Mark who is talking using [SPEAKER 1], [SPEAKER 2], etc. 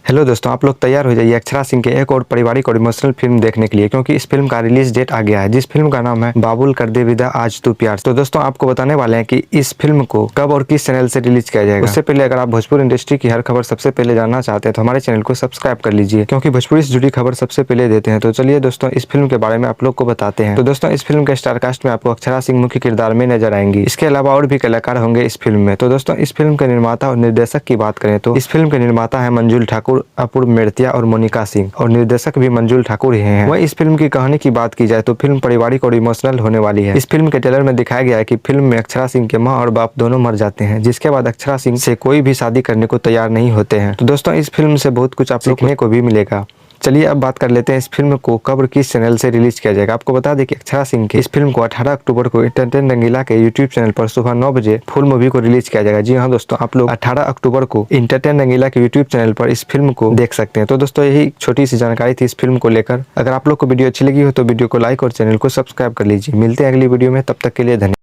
[SPEAKER 1] Hello दोस्तों, आप लोग तैयार हो जाइए अक्षरा सिंह के एक और पारिवारिक और इमोशनल फिल्म देखने के लिए, क्योंकि इस फिल्म का रिलीज डेट आ गया है, जिस फिल्म का नाम है बाबुल कर दे विदा आज तू प्यार। तो दोस्तों आपको बताने वाले हैं कि इस फिल्म को कब और किस चैनल से रिलीज किया जाएगा। उससे पहले अगर आप भोजपुर इंडस्ट्री की हर खबर सबसे पहले जानना चाहते हैं तो हमारे चैनल को सब्सक्राइब कर लीजिए, क्योंकि भोजपुरी से जुड़ी खबर सबसे पहले देते हैं। तो चलिए दोस्तों इस फिल्म के बारे में आप लोग को बताते हैं। तो दोस्तों इस फिल्म के स्टारकास्ट में आपको अक्षरा सिंह मुख्य किरदार में नजर आएंगी। इसके अलावा और भी कलाकार होंगे इस फिल्म में। तो दोस्तों इस फिल्म के निर्माता और निर्देशक की बात करें तो इस फिल्म के निर्माता है मंजुल ठाकुर, अपूर्व मेड़तिया और मोनिका सिंह, और निर्देशक भी मंजुल ठाकुर ही हैं। वहीं इस फिल्म की कहानी की बात की जाए तो फिल्म पारिवारिक और इमोशनल होने वाली है। इस फिल्म के ट्रेलर में दिखाया गया है कि फिल्म में अक्षरा सिंह के मां और बाप दोनों मर जाते हैं, जिसके बाद अक्षरा सिंह से कोई भी शादी करने को तैयार नहीं होते हैं। तो दोस्तों इस फिल्म से बहुत कुछ आप सीखने को भी मिलेगा। चलिए अब बात कर लेते हैं इस फिल्म को कब और किस चैनल से रिलीज किया जाएगा। आपको बता दें कि अक्षरा सिंह की इस फिल्म को 18 अक्टूबर को एंटरटेन रंगीला के यूट्यूब चैनल पर सुबह 9 बजे फुल मूवी को रिलीज किया जाएगा। जी हाँ दोस्तों, आप लोग 18 अक्टूबर को एंटरटेन रंगीला के यूट्यूब चैनल पर इस फिल्म को देख सकते हैं। तो दोस्तों यही छोटी सी जानकारी थी इस फिल्म को लेकर। अगर आप लोग को वीडियो अच्छी लगी हो तो वीडियो को लाइक और चैनल को सब्सक्राइब कर लीजिए। मिलते हैं अगली वीडियो में, तब तक के लिए धन्यवाद।